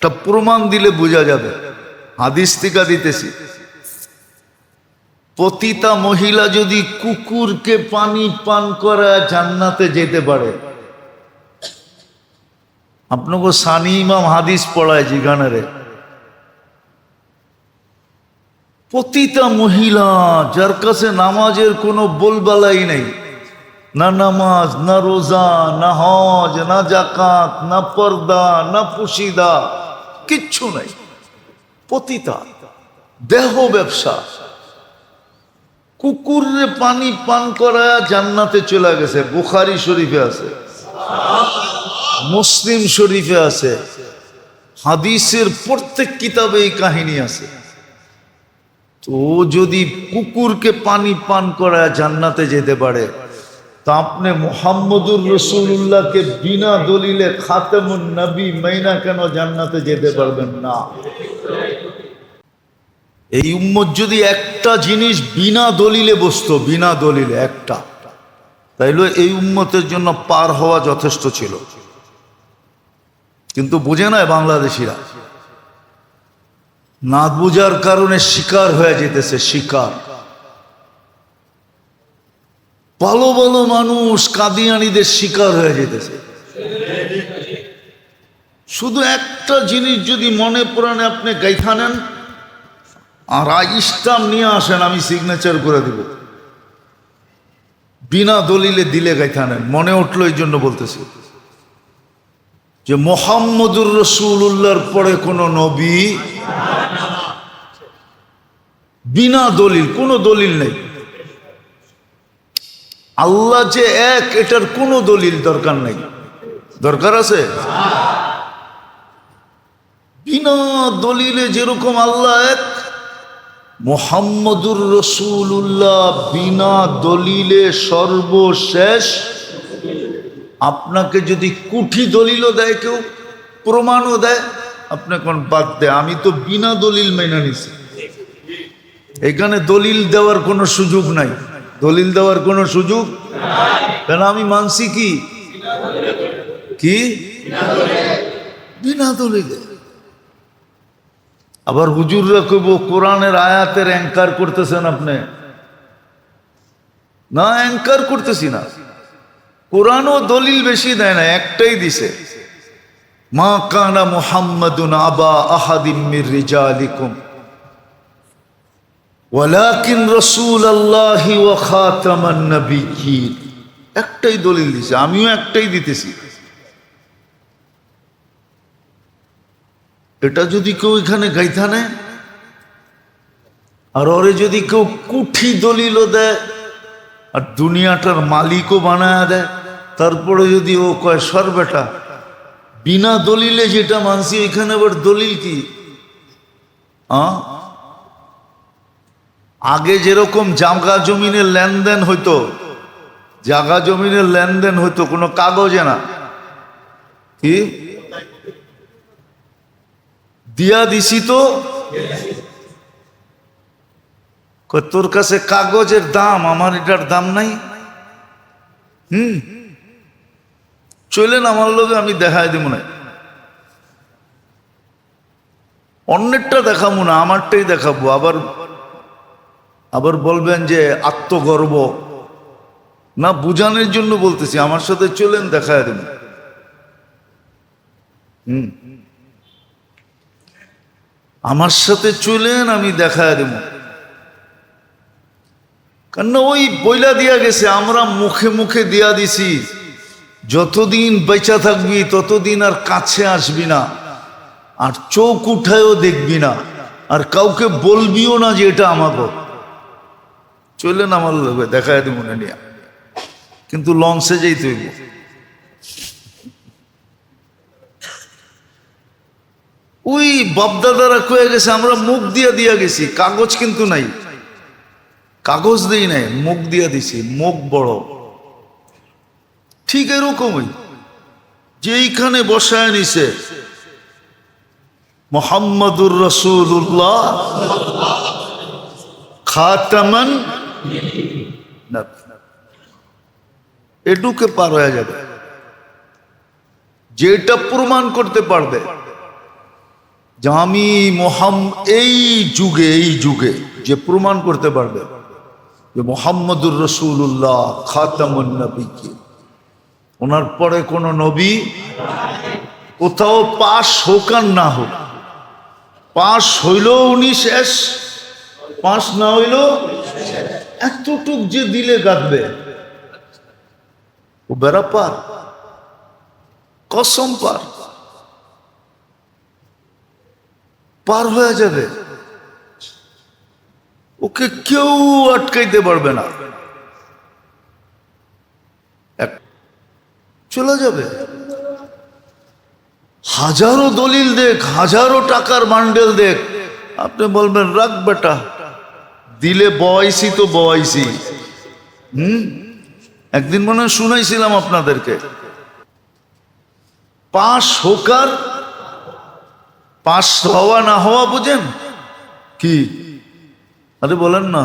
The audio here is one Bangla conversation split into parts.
তা প্রমাণ দিলে বোঝা যাবে। হাদিস থেকে দিতেছি, পতিতা মহিলা যদি কুকুরকে পানি পান করা জান্নাতে যেতে পারে। আপনাকে সানি ইমাম হাদিস পড়ায় জিগানারে, পতিতা মহিলা যার কাছে নামাজের কোনো বলবালাই নেই, না নামাজ, না রোজা, না হজ, না জাকাত, না পর্দা, না পুশিদা, কিচ্ছু নাই, পতিতা, দেহ ব্যবসা, কুকুরে পানি পান করা জান্নাতে চলে গেছে। বুখারী শরীফে আছে, মুসলিম শরীফে আছে, হাদিসের প্রত্যেক কিতাবে এই কাহিনী আছে। তো যদি কুকুরকে পানি পান করা জান্নাতে যেতে পারে, তা আপনি মুহাম্মদুর রাসূলুল্লাহকে বিনা দলিলে খাতামুন নবী মাইনা কেন জান্নাতে যেতে পারবেন না? এই উম্মত যদি একটা জিনিস বিনা দলিলে বসতো, বিনা দলিলে একটা, তাইলে এই উম্মতের জন্য পার হওয়া যথেষ্ট ছিল। কিন্তু বুঝে না বাংলাদেশিরা, না বুঝার কারণে শিকার হয়ে যেতেছে, শিকার। ভালো ভালো মানুষ কাদিয়ানীদের শিকার হয়ে যেতেছে। শুধু একটা জিনিস যদি মনে প্রাণে আপনি গাইথা নেন আর ইসলাম নিয়ে আসেন, আমি সিগনেচার করে দিব। বিনা দলিলে দিলে গাইথা নেন, মনে উঠলো এই জন্য বলতেছি যে মুহাম্মদুর রাসূলুল্লাহর পরে কোনো নবী, বিনা দলিল, কোনো দলিল নেই। আল্লাহ যে এক, এটার কোনো দলিল দরকার নেই। দরকার আছে? বিনা দলিলে যেরকম আল্লাহ এক, মুহাম্মদুর রাসূলুল্লাহ বিনা দলিলে সর্বশেষ। আপনাকে যদি কুঠি দলিলও দেয়, কেউ প্রমাণও দেয়, আপনি কোন বাদ দেয়, আমি তো বিনা দলিল মেনে নিছি। এখানে দলিল দেওয়ার কোনো সুযোগ নাই, দলিল দেওয়ার কোনো সুযোগ, কেন আমি মানছি কি কি বিনা দলিলে। আবার হুজুররা কইব কোরআনের আয়াতের অ্যাঙ্কার করতেছেন আপনি। না, অ্যাঙ্কার করতেছি না, কোরআনও দলিল বেশি দেয় না, একটাই দিছে, মা কানা মুহাম্মাদুন আবা আহাদিম মির রিজালিকুম ওয়ালাকিন রাসূলুল্লাহি ওয়া খাতামান নবিয়্যিন। একটাই দলিল দিছে, আমিও একটাই দিতেছি। এটা যদি কেউ এখানে গাইথা নেয় আর ওরে যদি কেউ কুঠি দলিলও দেয় আর দুনিয়াটার মালিকও বানায় দেয়, তারপরে যদি ও কয় সর বেটা বিনা দলিলে যেটা মানছি, এখানে আবার দলিল কি? আগে যেরকম জায়গা জমিনের লেনদেন হইতো, জায়গা জমিনের লেনদেন হইতো কোনো কাগজে না, কি দিয়া দিছি তো, তোর কাছে কাগজের দাম, আমার এটার দাম নাই, চলেন আমার লোকে, আমি দেখাই দিব না, অন্যেরটা দেখাবো না, আমারটাই দেখাবো। আবার বলবেন যে আত্মগর্ব, না বুঝানোর জন্য বলতেছি, আমার সাথে চলেন দেখায় দেব। আমার সাথে চলেন, আমি দেখায় দেব। কেন ওই বইলা দিয়া গেছে, আমরা মুখে মুখে দিয়া দিছি, যতদিন বেঁচা থাকবি ততদিন আর কাছে আসবি না, আর চোখ উঠায়ও দেখবি না, আর কাউকে বলবিও না যে এটা আমাকে। চলেন আমার লোকে দেখায় দেব না নিয়া, কিন্তু লঞ্চে যাইতে হইব। ওই বাপদাদারা কয়ে গেছে, আমরা মুখ দিয়া গেছি, কাগজ কিন্তু নাই, কাগজ দিই নাই, মুখ দিয়া দিছি, মুখ বড়। ঠিক এরকমই যেইখানে বসায় নিছে মুহাম্মদুর রাসূলুল্লাহ খাতামান নবী, এটুকে পার হয়ে যাবে। যেটা প্রমাণ করতে পারবে যে আমি এই যুগে যে প্রমাণ করতে পারবে যে মুহাম্মদুর রাসূলুল্লাহ খাতামুন নবিয়্যিন, ওনার পরে কোন নবী কোথাও পাশ হোক আর না হোক, পাশ হইলেও উনি শেষ, পাশ না হইলেও এতটুক যে দিলে গাঁথবে ও বেড়া পার, কসম পার হয়ে যাবে, ওকে কেউ আটকাইতে পারবে না, চলে যাবে। হাজারো দলিল দেখ, হাজারো টাকার বান্ডেল দেখ, আপনি বলবেন রাখ বেটা, দিলে বয়সি তো বয়সি। একদিন মনে হয় শুনাইছিলাম আপনাদেরকে, পাশ হোকার পাশ হওয়া না হওয়া বুঝেন কি? আরে বলেন না,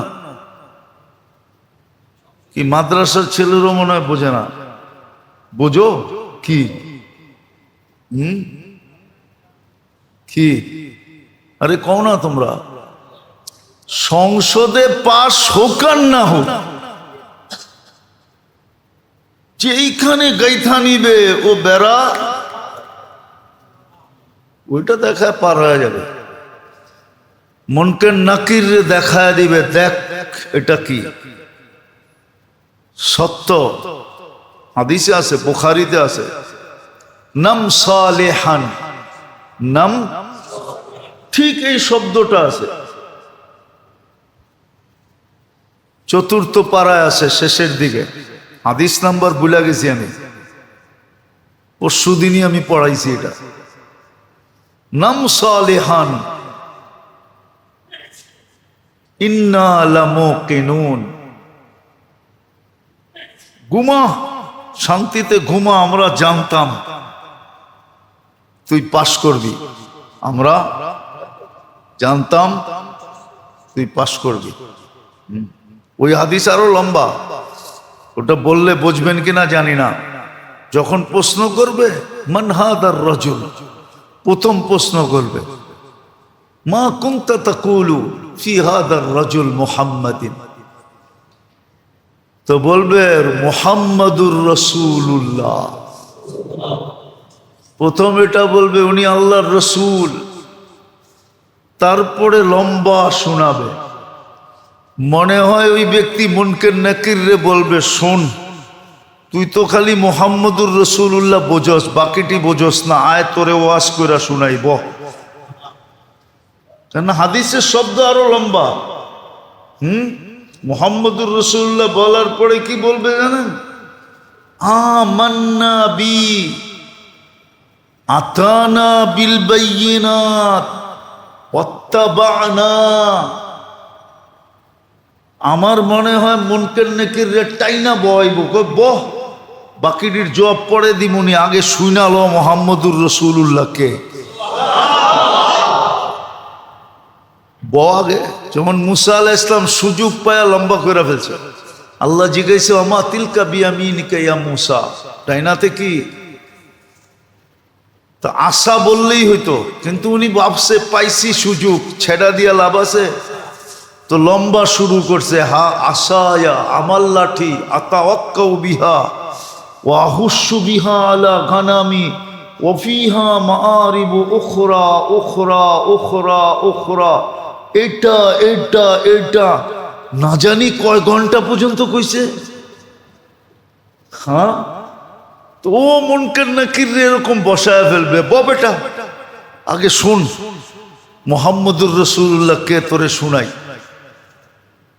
কি মাদ্রাসার ছেলেরও মনে হয় বোঝে না, বোঝো কি? কি? আরে কও না তোমরা, সংসদে পাশ হোক আর না হোক, যেইখানে গাইথা নিবে ও বেড়া ওইটা দেখায় পার হয়ে যাবে। মুনকার নাকির দেখায় দিবে, দেখ এটা কি সত্য। হাদিসে আছে, বুখারীতে আছে, নাম সালেহান, নাম ঠিক এই শব্দটা আছে, চতুর্থ পারায় আছে শেষের দিকে। হাদিস নাম্বার ভুলে গেছি আমি, পরশুদিনই আমি পড়াইছি এটা। নাম সালেহান ইন্না লামুকিনুন, ঘুমা শান্তিতে ঘুমা, আমরা জানতাম তুই পাশ করবি, আমরা জানতাম তুই পাশ করবি। ওই হাদিস আরো লম্বা, ওটা বললে বুঝবেন কিনা জানি না। যখন প্রশ্ন করবে মান হাদার রাজুল, প্রথম প্রশ্ন করবে মা কুনতা তাকুলু ফি হাদার রাজুল মুহাম্মাদিন, তো বলবে মুহাম্মাদুর রাসূলুল্লাহ। প্রথম এটা বলবে উনি আল্লাহর রসুল, তারপরে লম্বা শোনাবে। মনে হয় ওই ব্যক্তি মুনকার নাকির রে বলবে, শোন তুই তো খালি মুহাম্মদুর রাসূলুল্লাহ বোঝস, বাকিটি বোঝস না, আয় তোরে ওয়াজ কইরা শুনাইব। কেন হাদিসের শব্দ আরো লম্বা। মুহাম্মদুর রাসূলুল্লাহ বলার পরে কি বলবে জানেন? আমান্না বি, আতানা বিল বায়িনাত ওয়াত্তাবা'না। আমার মনে হয় মুনকার নাকির রে টাইনা বইব, বহ বাকিটির জবাব পরে দিমুনি, আগে শুনালো মুহাম্মদুর রাসূলুল্লাহকে আগে। যেমন মুসা আলাইহিস সালাম সুযোগ পায়া লম্বা করে ফেলছে, আল্লাহ জিজ্ঞাসা আমা তিলকা বিয়ামিনিকা ইয়া মুসা, টাইনাতে কি? তো আশা বললেই হইতো, কিন্তু উনি ভাবছে পাইছি সুযোগ, ছেড়া দিয়া লাভ আছে, তো লম্বা শুরু করছে। হা আশায়া আমার লাঠি, আতাওয়াক্কাউ বিহা ওয়া আহুশু বিহা আলা গানামি ওয়া ফিহা মাআরিবু উখরা উখরা উখরা উখরা। এটা এটা এটা না জানি কয় ঘন্টা পর্যন্ত কইছে। হ্যাঁ, তো ও মুনকার নাকির এরকম বসায় ফেলবে, বেটা আগে শুন মুহাম্মদুর রাসূলুল্লাহ কে তোরে শুনাই।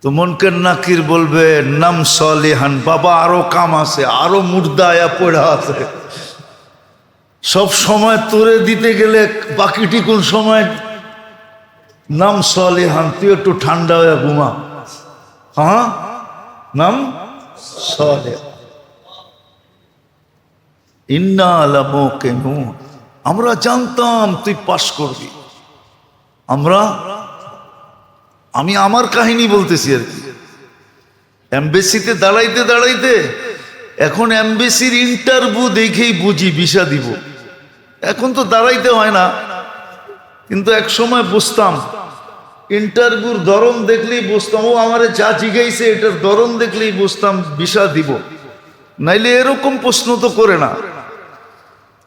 তো মুনকার নাকির বলবে নাম সালেহান, বাবা আরো কাম আছে, আরো মুর্দা আয়া পড়া আছে, সব সময় তোরে দিতে গেলে বাকিটি কোন সময় নাম সালেহান, তুই একটু ঠান্ডা হয়ে ঘুমা। হ্যাঁ, নাম সালেহান ইন্না লামুকিনুন, আমরা জানতাম তুই পাশ করবি। আমি আমার কাহিনী বলতেছি আর কি। এমবেসিতে দাঁড়াইতে দাঁড়াইতে এখন এমবেসির ইন্টারভিউ দেখেই বুঝি ভিসা দিব। এখন তো দাঁড়াইতে হয় না, কিন্তু এক সময় বুঝতাম, ইন্টারভিউর ধরন দেখলেই বুঝতাম, ও আমারে যা জিজ্ঞাইছে এটার ধরন দেখলেই বুঝতাম ভিসা দিব, নাইলে এরকম প্রশ্ন তো করে না।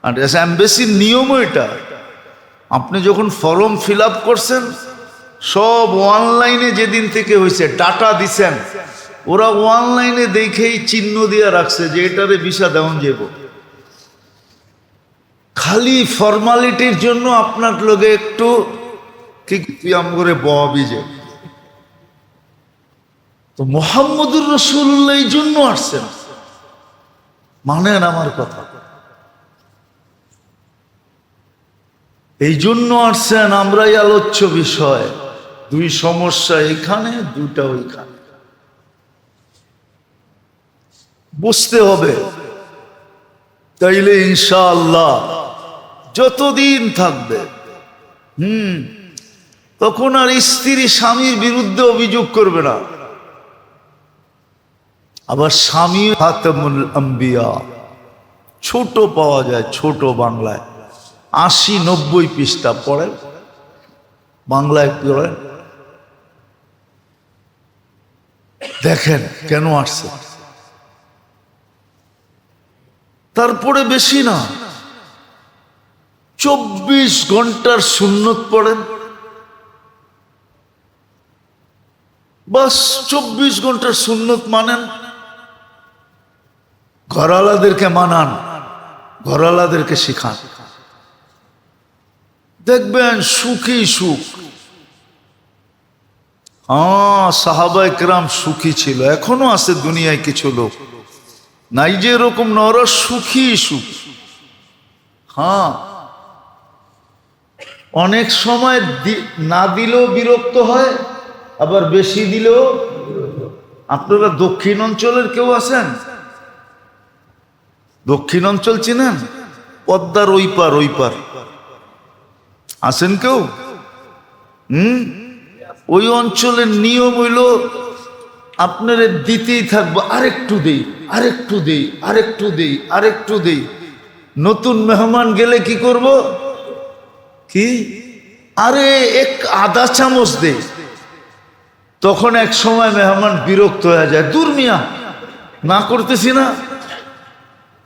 আর এম্বাসির নিয়মও এটা, আপনি যখন ফর্ম ফিল আপ করছেন সব অনলাইনে যেদিন থেকে হয়েছে ডাটা দিছেন, ওরা অনলাইনে দেখেই চিহ্ন দিয়ে রাখছে যে এটারে ভিসা দেওয়া যাব। খালি ফর্মালিটির জন্য আপনার লোকে একটু ঠিক পিয়াম করে বহাবি যে, তো মুহাম্মদুর রাসূলুল্লাহ এই জন্য আসছেন, মানেন আমার কথা, এই জন্য আসছেন। আমরাই আলোচ্য বিষয়, দুই সমস্যা এখানে, দুইটা ওইখানে, বুঝতে হবে। তাইলে ইনশাআল্লাহ যতদিন থাকবে তখন আর স্ত্রী স্বামীর বিরুদ্ধে অভিযোগ করবে না। আবার স্বামী খাতামুল আম্বিয়া ছোট পাওয়া যায়, ছোট বাংলায় 80-90 পৃষ্ঠা পড়ে, বাংলায় পড়ে দেখেন কেন আসছে। তারপরে বেশি না, 24 ঘন্টার সুন্নত পড়েন, বাস 24 ঘন্টার সুন্নত মানেন, ঘরালাদেরকে মানান, ঘরালাদেরকে শিখান, দেখবেন সুখী সুখ। সাহাবায়ে কেরাম সুখী ছিল, এখনো আছে দুনিয়ায় কিছু লোক, নাই যে এরকম নর সুখী সুখ। অনেক সময় না দিলেও বিরক্ত হয়, আবার বেশি দিলেও। আপনারা দক্ষিণ অঞ্চলের কেউ আছেন? দক্ষিণ অঞ্চল চিনেন? পদ্মার ওই পার, ওই পার আছেন কেউ? ওই অঞ্চলের নিয়ম হইল আপনার দিতেই থাকবো, আরেকটু দেই, আরেকটু দেই, আরেকটু দেই, আরেকটু দেই। নতুন মেহমান গেলে কি করব, কি আরে এক আধা চামচ দে। তখন এক সময় মেহমান বিরক্ত হয়ে যায়, দূর মিয়া না করতেছি না,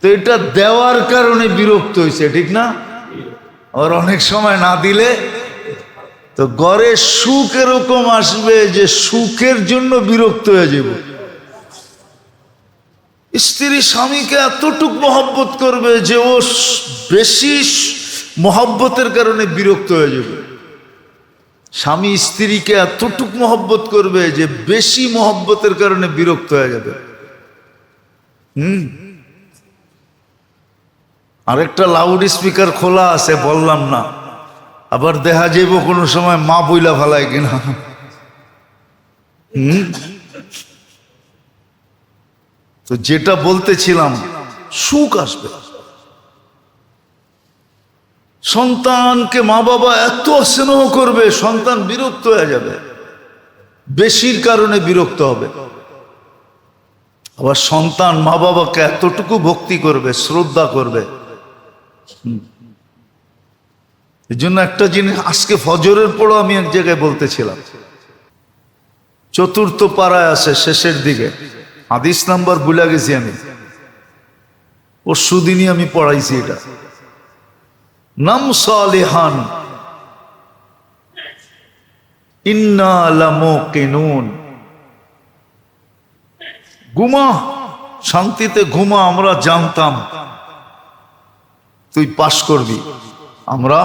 তো এটা দেওয়ার কারণে বিরক্ত হয়েছে, ঠিক না? আর অনেক সময় না দিলে তো ঘরে সুখ এরকম আসবে যে সুখের জন্য বিরক্ত হয়ে যাব। স্ত্রী স্বামীকে এতটুক মহব্বত করবে যে ও বেশি মহব্বতের কারণে বিরক্ত হয়ে যাবে। স্বামী স্ত্রীকে এতটুক মহব্বত করবে যে বেশি মহব্বতের কারণে বিরক্ত হয়ে যাবে। আরেকটা লাউড স্পিকার খোলা আছে, বললাম না, আবার দেখা যাইব কোনো সময় মা বইলা ফেলায় কিনা। তো যেটা বলতেছিলাম, সুখ আসবে। সন্তানকে মা বাবা এত স্নেহ করবে, সন্তান বিরক্ত হয়ে যাবে, বেশির কারণে বিরক্ত হবে। আবার সন্তান মা বাবাকে এতটুকু ভক্তি করবে, শ্রদ্ধা করবে। এই জন্য একটা জিনিস আজকে ফজরের পরও আমি এক জায়গায় বলতেছিলাম, চতুর্থ পাড়ায় আছে শেষের দিকে, হাদিস নাম্বার ভুলে গেছি আমি, পরশুদিনই আমি পড়াইছি এটা। নাম সালিহান ইন্না লামুকিনুন, ঘুমা শান্তিতে ঘুমা, আমরা জানতাম তুই পাস করবি, আমরা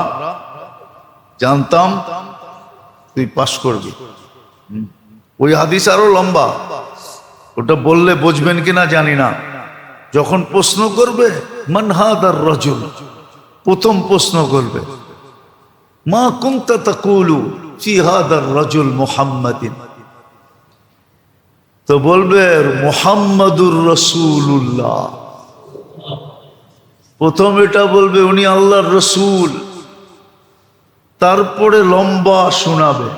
জানতাম তুই পাস করবি। ওই হাদিস আরো লম্বা, ওটা বললে বুঝবেন কিনা জানি না। যখন প্রশ্ন করবে মান হাদার রাজুল, প্রথম প্রশ্ন করবে মা কুনতা তাকুলু ফি হাদার রাজুল মুহাম্মাদিন, তো বলবে মুহাম্মাদুর রাসূলুল্লাহ। প্রথম এটা বলবে উনি আল্লাহর রসুল, তারপরে লম্বা শোনাবে।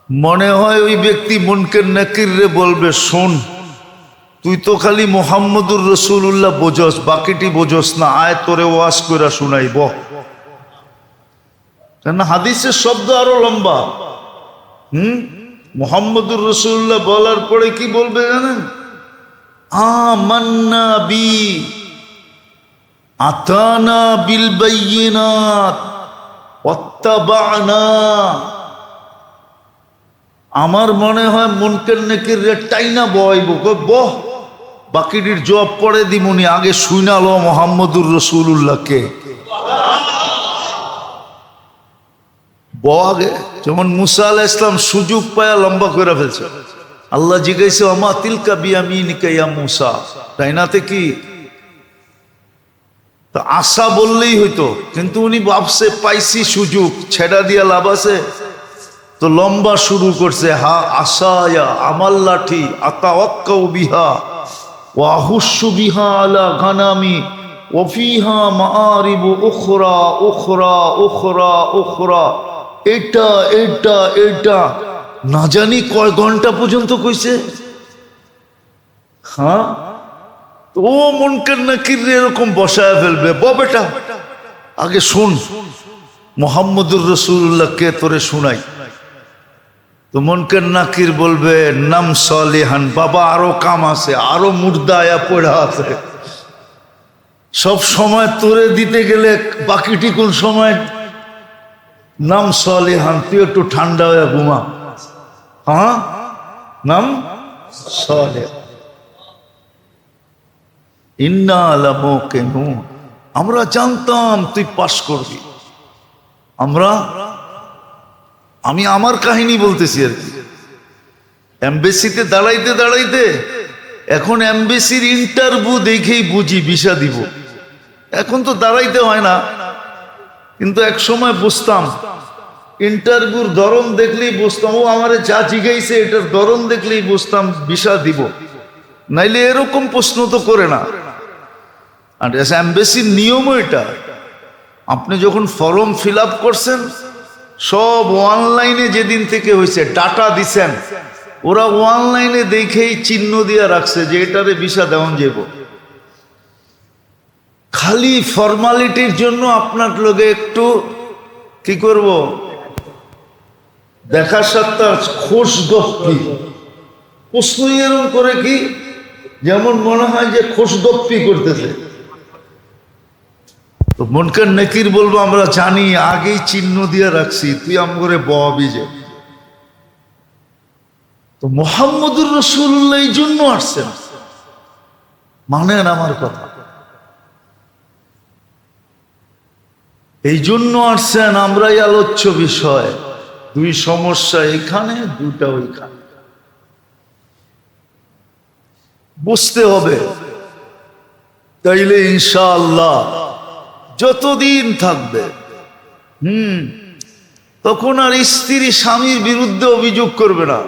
মনে হয় ওই ব্যক্তি মুনকার নাকির রে বলবে, শোন তুই তো খালি মুহাম্মদুর রাসূলুল্লাহ বোঝস, বাকিটি বোঝস না, আয় তোরে ওয়াজ কইরা শুনাইব। কেন হাদিসের শব্দ আরো লম্বা। মুহাম্মদুর রাসূলুল্লাহ বলার পরে কি বলবে জানেন? আমান্না বি, আতানা বিল বাইয়িনাত, ওয়াত্তাবা'না। আমার মনে হয় মুনকার নাকির টাইনা বয়ব, বহ বাকিটির জবাব পড়ে দিমুনি, আগে শুনালো মুহাম্মদুর রাসূলুল্লাহকে আগে। যেমন মুসা আলাইহিস সালাম সুযোগ পায়া লম্বা করে ফেলছে। আল্লাহ জিজ্ঞাসা, ওমা তিলকা বিয়ামিনিকা ইয়া মুসা, তাইনাতে কি? তো আশা বললেই হইতো, কিন্তু উনি ভাবছে পাইছি সুযোগ, ছেড়া দিয়া লাভ আছে, তো লম্বা শুরু করছে। হা আশায়া আমার লাঠি, আতাওয়াক্কাউ বিহা ওয়া আহুশু বিহা আলা গানামি ওয়া ফিহা মাআরিবু উখরা উখরা উখরা উখরা। এটা এটা এটা না জানি কয় ঘন্টা পর্যন্ত কইছে। হ্যাঁ, ও মুনকার নাকির এরকম বসায় ফেলবে। বেটা আগে শুন মুহাম্মদুর রাসূলুল্লাহ কে, তোরে শুনাই। তো মুনকার নাকির বলবে নাম সালিহান, বাবা আরো কাম আছে, আরো মুর্দা আয়া পড়া আছে। সব সময় তোরে দিতে গেলে বাকিটি কোন সময় নাম সালিহান, তুই একটু ঠান্ডা হয়ে ঘুমা। হ্যাঁ, নাম সালিহ। ইন্না লামুকিনুন, আমরা জানতাম তুই পাস করবি। আমি আমার কাহিনী বলতেছি আর কি। এমবেসিতে দাঁড়াইতে দাঁড়াইতে এখন এমবেসির ইন্টারভিউ দেখেই বুঝি ভিসা দিব। এখন তো দাঁড়াইতে হয় না, কিন্তু এক সময় বুঝতাম ইন্টারভিউর ধরন দেখলেই বুঝতাম, ও আমারে যা জিগাইছে এটার ধরন দেখলেই বুঝতাম ভিসা দিব। নাইলে এরকম প্রশ্ন তো করে না। আর এমবেসির নিয়ম এটা, আপনি যখন ফর্ম ফিল আপ করছেন সব অনলাইনে যেদিন থেকে হয়েছে ডাটা দিছেন, ওরা অনলাইনে দেখেই চিহ্ন দিয়া রাখছে যে এটারে ভিসা দেওয়া যাব। খালি ফর্মালিটির জন্য আপনার লগে একটু কি করব, দেখা সাক্ষাৎ খোশ গপ্পি, প্রশ্ন এরকম করে কি যেমন মনে হয় যে খোশ গপ্পি করতেছে। তো মুনকার নাকির বলবো আমরা জানি, আগেই চিহ্ন দিয়ে রাখছি, তুই আমগরে বহাবি যে। তো মুহাম্মদুর রাসূলুল্লাহ এই জন্য আসছেন, মানেন আমার কথা, এই জন্য আসছেন। আমরাই আলোচ্য বিষয়, দুই সমস্যা এখানে, দুটা ওইখানে, বুঝতে হবে। তাইলে ইনশাআল্লাহ যতদিন থাকবে তখন আর স্ত্রী স্বামীর বিরুদ্ধে অভিযোগ করবে না,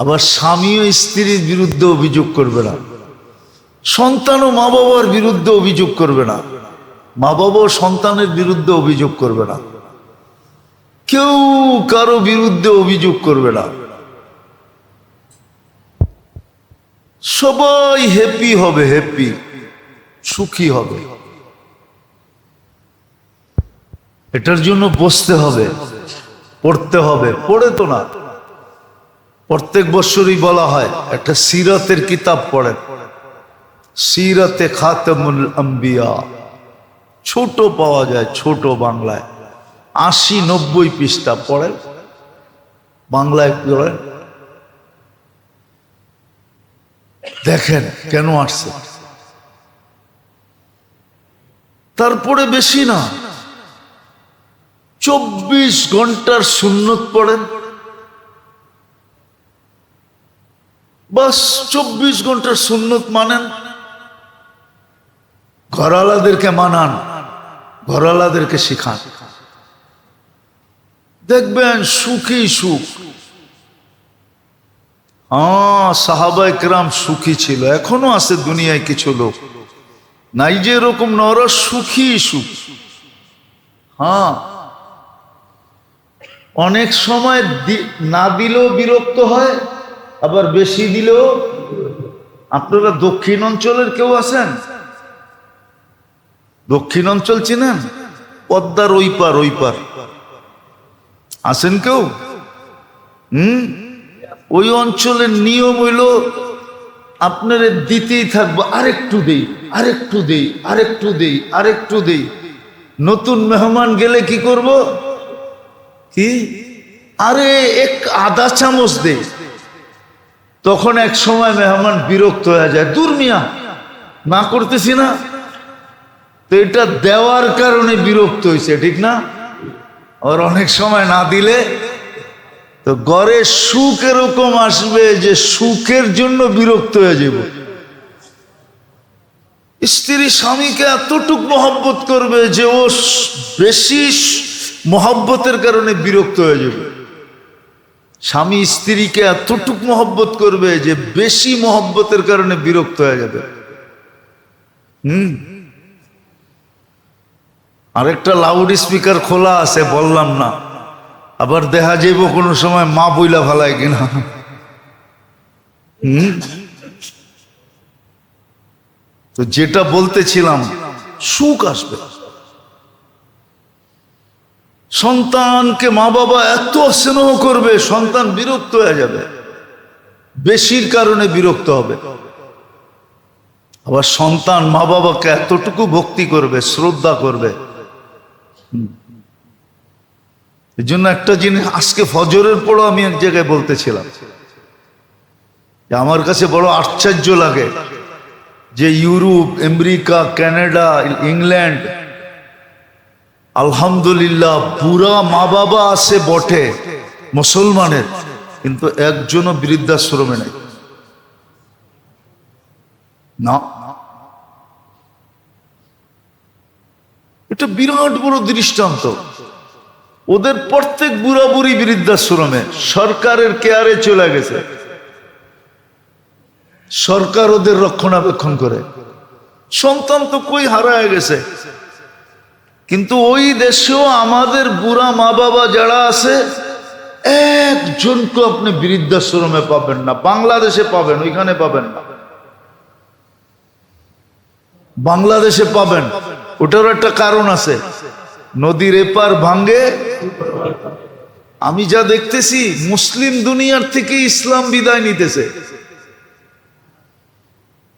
আবার স্বামীও স্ত্রীর বিরুদ্ধে অভিযোগ করবে না, সন্তানও মা বাবার বিরুদ্ধে অভিযোগ করবে না, মা বাবাও সন্তানের বিরুদ্ধে অভিযোগ করবে না, কেউ কারো বিরুদ্ধে অভিযোগ করবে না। সবাই হ্যাপি হবে, হ্যাপি সুখী হবে। এটার জন্য বসতে হবে, পড়তে হবে। পড়ে তো না, প্রত্যেক বছরই বলা হয় একটা সিরাতের কিতাব পড়েন, সিরাতে খাতামুল আম্বিয়া, ছোট পাওয়া যায়, ছোট বাংলায় 80-90 পৃষ্ঠা পড়েন, বাংলায় পড়েন, দেখেন কেন আসছে। তারপরে বেশি না, 24 ঘন্টার সুন্নত পড়েন, বাস 24 ঘন্টার সুন্নত মানেন, ঘরালাদেরকে মানান, ঘরালাদেরকে শিখান, দেখবেন সুখী সুখ। সাহাবায়ে কেরাম সুখী ছিল, এখনো আছে দুনিয়ায় কিছু লোক, নাই যে এরকম না, ওরা সুখী সুখ। অনেক সময় না দিলেও বিরক্ত হয়, আবার বেশি দিলেও। আপনারা দক্ষিণ অঞ্চলের কেউ আছেন? দক্ষিণ অঞ্চল চিনেন? পদ্মার ওই পার আছেন কেউ? ওই অঞ্চলের নিয়ম হইল আপনারে দিতেই থাকবো, আরেকটু দেই, আরেকটু দেই, আরেকটু দেই, আরেকটু দেই। নতুন মেহমান গেলে কি করব? কি আরে আধা চামচ দে। তখন এক সময় মেহমান বিরক্ত হয়ে যায়, দূর মিয়া, না করতেছি না। তো এটা দেওয়ার কারণে বিরক্ত হয়েছে, ঠিক না? আর অনেক সময় না দিলে তো ঘরে সুখ এরকম আসবে যে সুখের জন্য বিরক্ত হয়ে যাব। স্ত্রী স্বামীকে এতটুক মহব্বত করবে যে ও বেশি মহব্বতের কারণে বিরক্ত হয়ে যাবে। স্বামী স্ত্রীকে এতটুক মহব্বত করবে যে বেশি মহব্বতের কারণে বিরক্ত হয়ে যাবে। আরেকটা লাউড স্পিকার খোলা আছে, বললাম না, আবার দেখা যাইব কোনো সময় মা বইলা ফেলায় কিনা। তো যেটা বলতেছিলাম, সুখ আসবে। সন্তানকে মা বাবা এত স্নেহ করবে, সন্তান বিরক্ত হয়ে যাবে, বেশির কারণে বিরক্ত হবে। আবার সন্তান মা বাবাকে এতটুকু ভক্তি করবে, শ্রদ্ধা করবে। এই জন্য একটা জিনিস আজকে ফজরের পরও আমি এক জায়গায় বলতেছিলাম যে আমার কাছে বড় আশ্চর্য লাগে যে ইউরোপ, আমেরিকা, কানাডা, ইংল্যান্ড, আলহামদুলিল্লাহ বুড়া মা বাবা আছে বটে মুসলমানের, কিন্তু একজনও বৃদ্ধাশ্রমে নাই। না, এটা বিরাট বড় দৃষ্টান্ত। ওদের প্রত্যেক বুড়া বুড়ি বৃদ্ধাশ্রমে, সরকারের কেয়ারে চলে গেছে, সরকার ওদের রক্ষণাবেক্ষণ করে। সন্তান তো কই হারায় গেছে। কিন্তু ওই দেশেও আমাদের বুড়া মা বাবা যারা আছে, একজনকে আপনি বৃদ্ধাশ্রমে পাবেন না। বাংলাদেশে পাবেন, ওইখানে পাবেন না। বাংলাদেশে পাবেন, ওটারও একটা কারণ আছে। নদীর এপার ভাঙ্গে, আমি যা দেখতেছি মুসলিম দুনিয়ার থেকে ইসলাম বিদায় নিতেছে।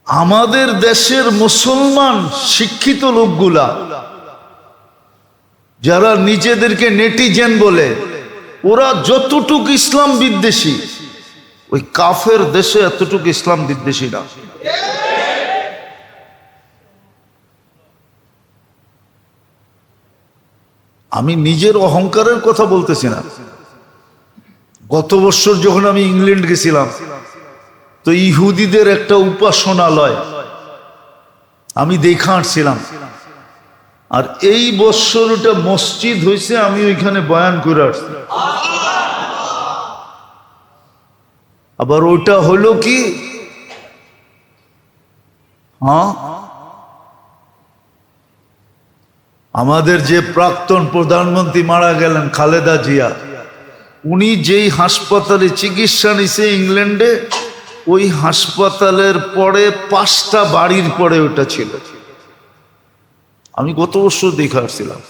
আমাদের দেশের মুসলমান শিক্ষিত লোকগুলা যারা নিজেদেরকে নেটিজেন বলে, ওরা যতটুকু ইসলাম বিদ্বেষী, ওই কাফের দেশে এতটুকু ইসলাম বিদ্বেষী না। আমি নিজের অহংকারের কথা বলতেছি না। গত বছর যখন আমি ইংল্যান্ড গেছিলাম, তো ইহুদিদের একটা উপাসনালয় আমি দেখা আসছিলাম। আর এই বছর ওটা মসজিদ হয়েছে, আমি ওইখানে বয়ান করে আসছি। আবার ওটা হলো কি, আমাদের যে প্রাক্তন প্রধানমন্ত্রী মারা গেলেন খালেদা জিয়া, উনি যেই হাসপাতালে চিকিৎসা নিছে ইংল্যান্ডে, ওই হাসপাতালের পরে 5টা বাড়ির পরে ওটা ছিল। আমি গত বছর দেখে আসছিলাম।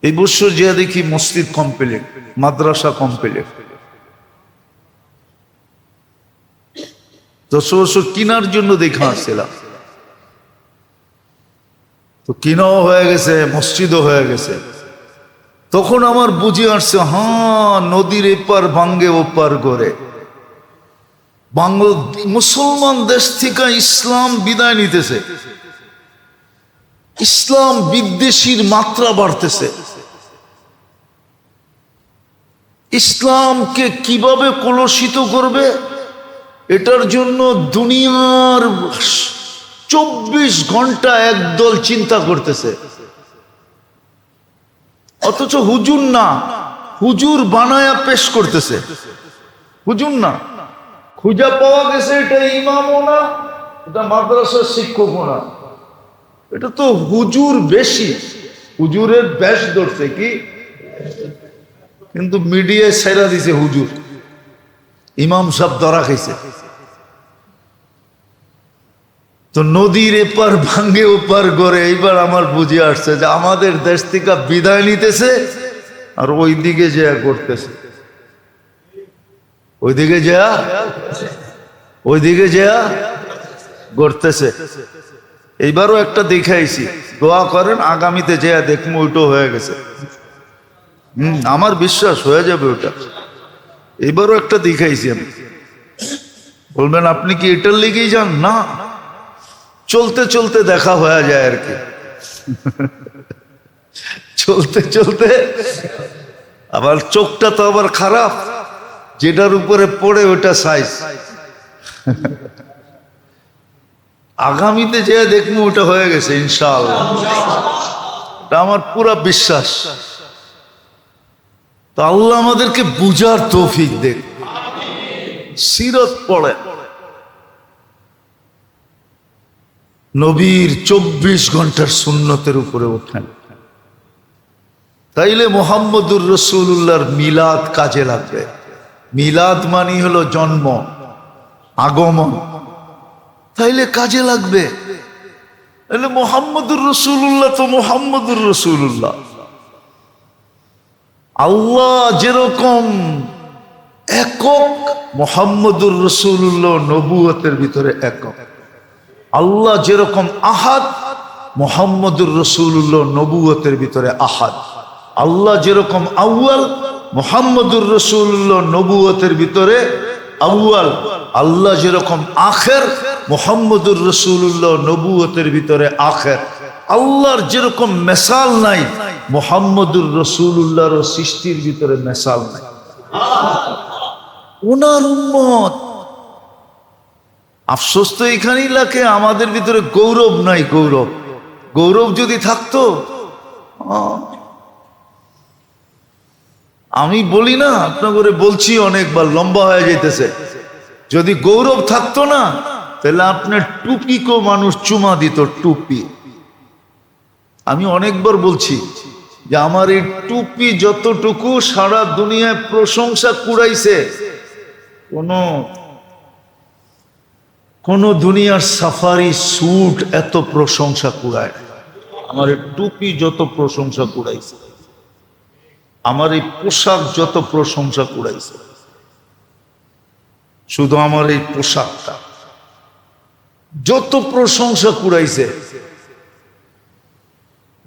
এই বছর যে দেখি মসজিদ কমপ্লিট, মাদ্রাসা কমপ্লিট। 10 বছর কিনার জন্য দেখে আসছিলাম, তো কিনাও হয়ে গেছে, মসজিদও হয়ে গেছে। তখন আমার বুঝে আসছে, নদীর এপার ভাঙ্গে ওপার করে মুসলমান দেশ থেকে ইসলাম বিদায় নিতেছে, ইসলাম বিদ্বেষীর মাত্রা বাড়তেছে। ইসলামকে কিভাবে কলুষিত করবে, এটার জন্য দুনিয়ার 24 ঘন্টা একদল চিন্তা করতেছে। অথচ হুজুর না, হুজুর বানায়া পেশ করতেছে। হুজুর না, খুঁজা পাওয়া গেছে এটা ইমামও না, এটা মাদ্রাসার শিক্ষকও না, এটা তো হুজুর বেশি, হুজুরের বেশ ধরছে কি, কিন্তু মিডিয়ায় ছেড়া দিছে হুজুর। ইমাম সাহেব ধরা খাইছে। তো নদীর এপার ভাঙ্গে ওপার গড়ে। এইবার আমার বুঝে আসছে যে আমাদের দেশ থেকে বিদায় নিতেছে আর ওইদিকে যা করতেছে, ওইদিকে যা করতেছে। এইবারও একটা দেখাইছি, দোয়া করেন আগামীতে যা দেখবো ওইটাও হয়ে গেছে। আমার বিশ্বাস হয়ে যাবে ওটা। এইবারও একটা দেখাইছি আমি। বলবেন আপনি কি এটার লেগেই যান? না, চলতে চলতে দেখা হয়ে যায় আর কি। চলতে চলতে আবার চোখটা তো আবার খারাপ, যেটার উপরে পড়ে ওটা সাইজ। আগামীতে যে দেখবো ওটা হয়ে গেছে ইনশাআল্লাহ, এটা আমার পুরা বিশ্বাস। তো আল্লাহ আমাদেরকে বুঝার তৌফিক দেন। সিরত পড়ে, নবীর 24 ঘন্টার সুন্নতের উপরে ওঠেন, তাইলে মুহাম্মদুর রাসূলুল্লাহর মিলাদ কাজে লাগবে। মিলাদ মানি হলো জন্ম, আগমন, তাইলে কাজে লাগবে। তাহলে মুহাম্মদুর রাসূলুল্লাহ তো মুহাম্মদুর রাসূলুল্লাহ। আল্লাহ যেরকম একক, মুহাম্মদুর রাসূলুল্লাহ নবুয়তের ভিতরে একক। আল্লাহ যেরকম আহাদ, মুহাম্মদুর রাসূলুল্লাহ নবুয়তের ভিতরে আহাদ। আল্লাহ যেরকম আউয়াল, মুহাম্মদুর রাসূলুল্লাহ নবুয়তের ভিতরে আউয়াল। আল্লাহ যেরকম আখের, মুহাম্মদুর রাসূলুল্লাহ নবুয়তের ভিতরে আখের। আল্লাহর যেরকম মেসাল নাই, মুহাম্মদুর রাসূলুল্লাহর সৃষ্টির ভিতরে মেসাল নাই। ওনার উম্মত। আফসোস তো এখানেই লাগে, আমাদের ভিতরে গৌরব নাই। গৌরব, গৌরব যদি থাকতো, আমি বলি না আপনাকে, বলছি অনেকবার, লম্বা হয়ে যাইতেছে। যদি গৌরব থাকতো না, তাহলে আপনার টুপিকেও মানুষ চুমা দিত। টুপি, আমি অনেকবার বলছি যে আমার এই টুপি যতটুকু সারা দুনিয়ায় প্রশংসা কুড়াইছে, কোন দুনিয়ার সাফারি স্যুট এত প্রশংসা কুড়ায়। আমার এই টুপি যত প্রশংসা কুড়াইছে, আমার এই পোশাক যত প্রশংসা কুড়াইছে, শুধু আমার এই পোশাকটা যত প্রশংসা কুড়াইছে,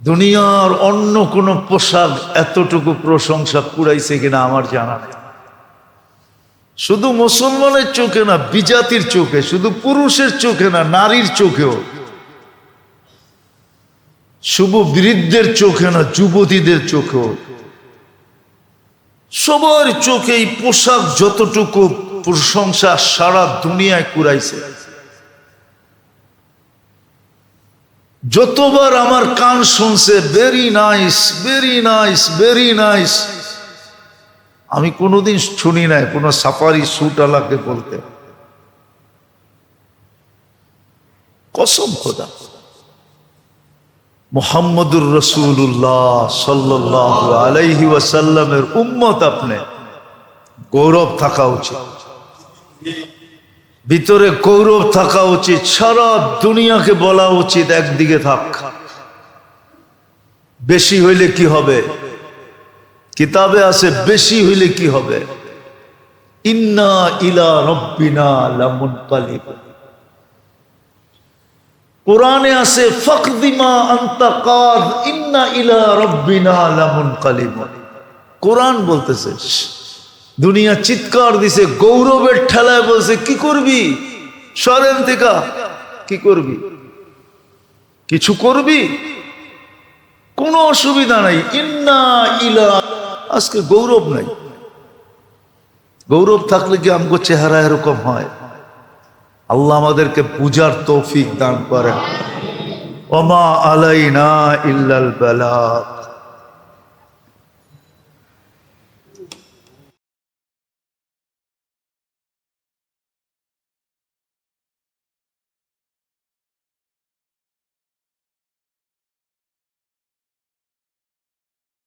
দুনিয়ার অন্য কোন পোশাক এতটুকু প্রশংসা কুড়াইছে কিনা আমার জানা নেই। শুধু মুসলমানের চোখে না, বিজাতির চোখে, শুধু পুরুষের চোখে না, নারীর চোখেও, শুভ বৃদ্ধের চোখে না, যুবতীদের চোখেও, সবার চোখে এই পোশাক যতটুকু প্রশংসা সারা দুনিয়ায় কুড়াইছে। যতবার আমার কান শুনছে very nice, very nice, very nice, আমি কোনোদিন শুনি নাই কোনো সাফারি স্যুট আলাকে বলতে। কসম খোদা, মুহাম্মদুর রাসূলুল্লাহ সাল্লাল্লাহু আলাইহি ওয়াসাল্লামের উম্মত। আপনি গৌরব থাকা উচিত, ভিতরে গৌরব থাকা উচিত। সারা দুনিয়াকে বলা উচিত একদিকে থাক। বেশি হইলে কি হবে? কিতাবে আছে বেশি হইলে কি হবে? ইন্না ইলা রাব্বিনা লামুনকালিবুন। কোরআনে আছে ফাকদিমা আনতা কাদ ইন্না ইলা রাব্বিনা লামুনকালিবুন। কোরআন বলতেছে, দুনিয়া চিৎকার দিছে, গৌরবের ঠেলায় বলছে কি করবি? সরেন থেকে কি করবি? কিছু করবি? কোনো অসুবিধা নাই। ইন্না ইলা, আজকে গৌরব নাই। গৌরব থাকলে কি আমগো চেহারা এরকম হয়? আল্লাহ আমাদেরকে বুঝার তৌফিক দান করেন। ওমা আলাইনা ইল্লাল বালাগ।